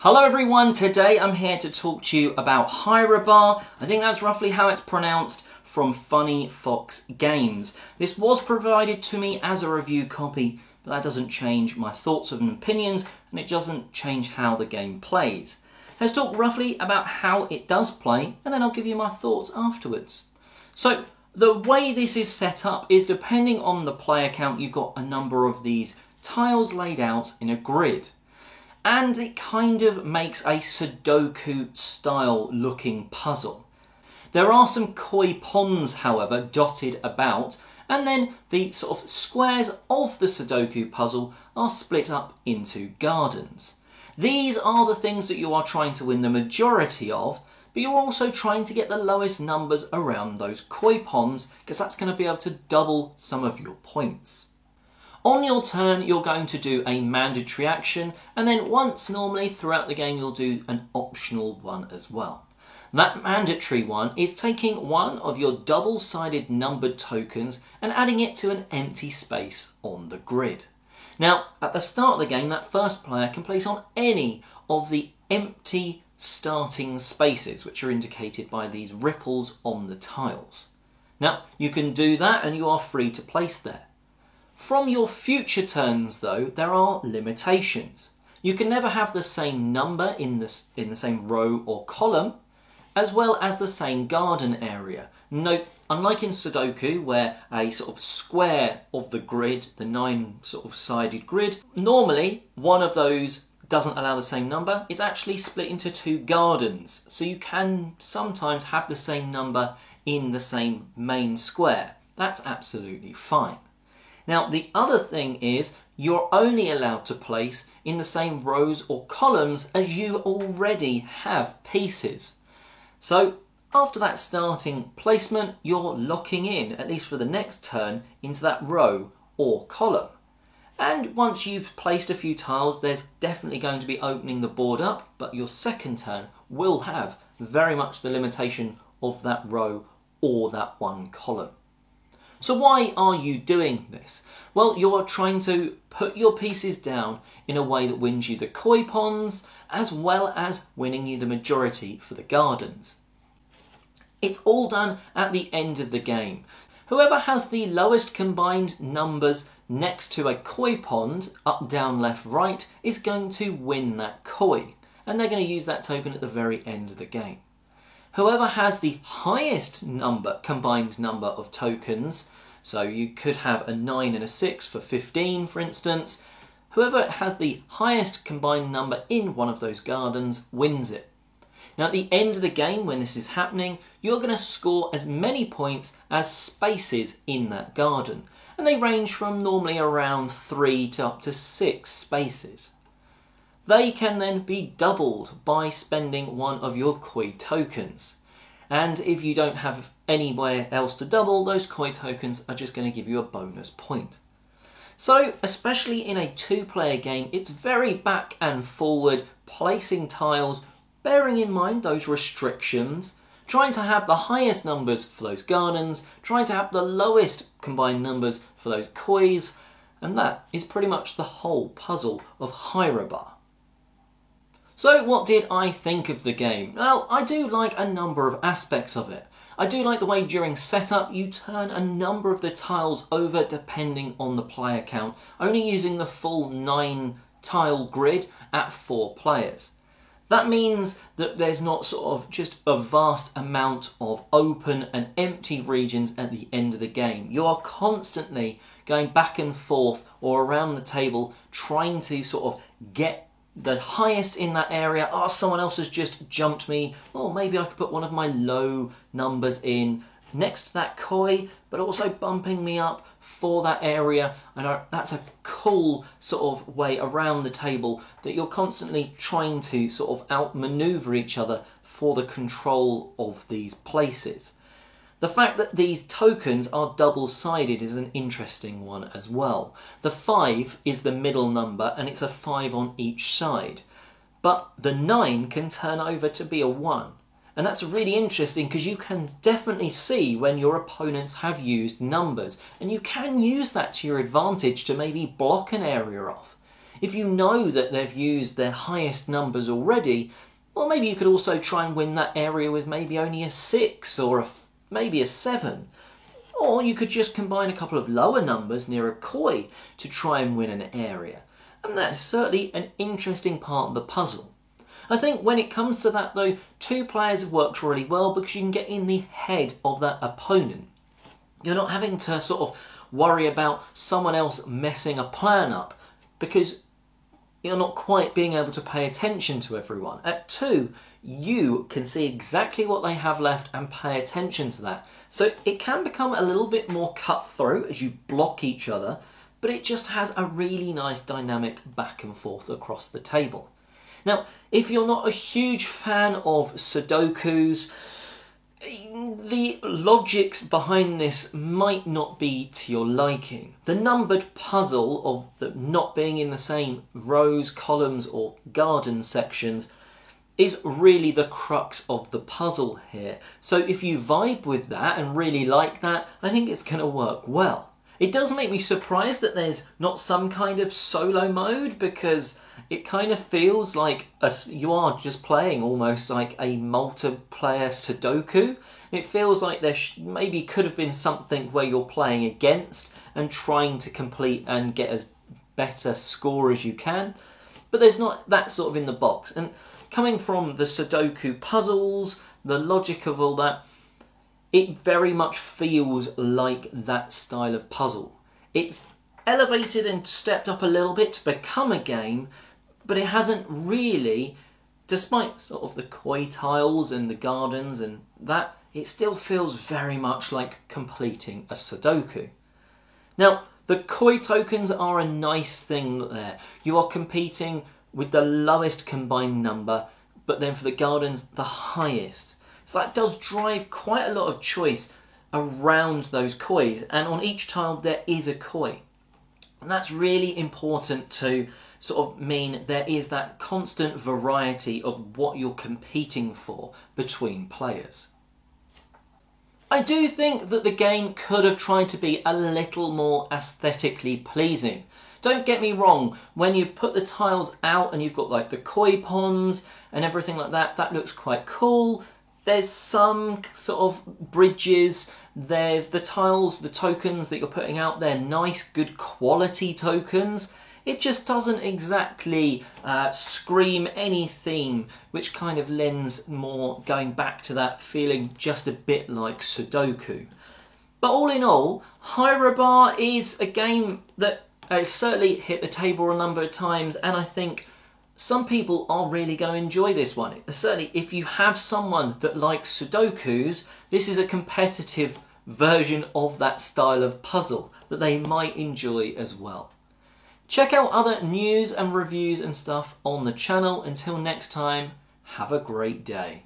Hello everyone, today I'm here to talk to you about Hyrabar. I think that's roughly how it's pronounced, from Funny Fox Games. This was provided to me as a review copy, but that doesn't change my thoughts and opinions, and it doesn't change how the game plays. Let's talk roughly about how it does play, and then I'll give you my thoughts afterwards. So, the way this is set up is depending on the player count, you've got a number of these tiles laid out in a grid. And it kind of makes a Sudoku style looking puzzle. There are some koi ponds, however, dotted about, and then the sort of squares of the Sudoku puzzle are split up into gardens. These are the things that you are trying to win the majority of, but you're also trying to get the lowest numbers around those koi ponds, because that's going to be able to double some of your points. On your turn, you're going to do a mandatory action, and then once normally throughout the game you'll do an optional one as well. That mandatory one is taking one of your double-sided numbered tokens and adding it to an empty space on the grid. Now, at the start of the game, that first player can place on any of the empty starting spaces, which are indicated by these ripples on the tiles. Now, you can do that and you are free to place there. From your future turns, though, there are limitations. You can never have the same number in the same row or column, as well as the same garden area. Note, unlike in Sudoku, where a sort of square of the grid, the 9 sort of sided grid, normally one of those doesn't allow the same number. It's actually split into 2 gardens, so you can sometimes have the same number in the same main square. That's absolutely fine. Now, the other thing is you're only allowed to place in the same rows or columns as you already have pieces. So after that starting placement, you're locking in, at least for the next turn, into that row or column. And once you've placed a few tiles, there's definitely going to be opening the board up, but your second turn will have very much the limitation of that row or that one column. So why are you doing this? Well, you're trying to put your pieces down in a way that wins you the koi ponds, as well as winning you the majority for the gardens. It's all done at the end of the game. Whoever has the lowest combined numbers next to a koi pond, up, down, left, right, is going to win that koi. And they're going to use that token at the very end of the game. Whoever has the highest combined number of tokens, so you could have a 9 and a 6 for 15, for instance, whoever has the highest combined number in one of those gardens wins it. Now at the end of the game, when this is happening, you're going to score as many points as spaces in that garden, and they range from normally around 3 to up to 6 spaces. They can then be doubled by spending one of your koi tokens. And if you don't have anywhere else to double, those koi tokens are just going to give you a bonus point. So, especially in a 2-player game, it's very back and forward, placing tiles, bearing in mind those restrictions, trying to have the highest numbers for those gardens, trying to have the lowest combined numbers for those kois, and that is pretty much the whole puzzle of Hyrabar. So what did I think of the game? Well, I do like a number of aspects of it. I do like the way during setup you turn a number of the tiles over depending on the player count, only using the full 9 tile grid at 4 players. That means that there's not sort of just a vast amount of open and empty regions at the end of the game. You are constantly going back and forth or around the table trying to sort of get the highest in that area. Oh, someone else has just jumped me. Oh, maybe I could put one of my low numbers in next to that koi, but also bumping me up for that area. And that's a cool sort of way around the table that you're constantly trying to sort of outmaneuver each other for the control of these places. The fact that these tokens are double-sided is an interesting one as well. The 5 is the middle number and it's a 5 on each side. But the 9 can turn over to be a 1. And that's really interesting because you can definitely see when your opponents have used numbers. And you can use that to your advantage to maybe block an area off. If you know that they've used their highest numbers already, well, maybe you could also try and win that area with maybe only a 6 or maybe a 7. Or you could just combine a couple of lower numbers near a koi to try and win an area. And that's certainly an interesting part of the puzzle. I think when it comes to that though, 2 players have worked really well because you can get in the head of that opponent. You're not having to sort of worry about someone else messing a plan up because you're not quite being able to pay attention to everyone. At 2, you can see exactly what they have left and pay attention to that. So it can become a little bit more cutthroat as you block each other, but it just has a really nice dynamic back and forth across the table. Now, if you're not a huge fan of Sudokus, the logics behind this might not be to your liking. The numbered puzzle of the not being in the same rows, columns or garden sections is really the crux of the puzzle here. So if you vibe with that and really like that, I think it's going to work well. It does make me surprised that there's not some kind of solo mode, because it kind of feels like you are just playing almost like a multiplayer Sudoku. It feels like there maybe could have been something where you're playing against and trying to complete and get as better score as you can. But there's not that sort of in the box. And coming from the Sudoku puzzles, the logic of all that, it very much feels like that style of puzzle. It's elevated and stepped up a little bit to become a game, but it hasn't really, despite sort of the koi tiles and the gardens and that, it still feels very much like completing a Sudoku. Now, the koi tokens are a nice thing there. You are competing with the lowest combined number, but then for the gardens, the highest. So that does drive quite a lot of choice around those kois, and on each tile there is a koi. And that's really important to sort of mean there is that constant variety of what you're competing for between players. I do think that the game could have tried to be a little more aesthetically pleasing. Don't get me wrong, when you've put the tiles out and you've got like the koi ponds and everything like that, that looks quite cool. There's some sort of bridges, there's the tiles, the tokens that you're putting out there, nice, good quality tokens. It just doesn't exactly scream any theme, which kind of lends more going back to that feeling just a bit like Sudoku. But all in all, Hyrobar is a game that has certainly hit the table a number of times, and I think some people are really going to enjoy this one. Certainly, if you have someone that likes Sudokus, this is a competitive version of that style of puzzle that they might enjoy as well. Check out other news and reviews and stuff on the channel. Until next time, have a great day.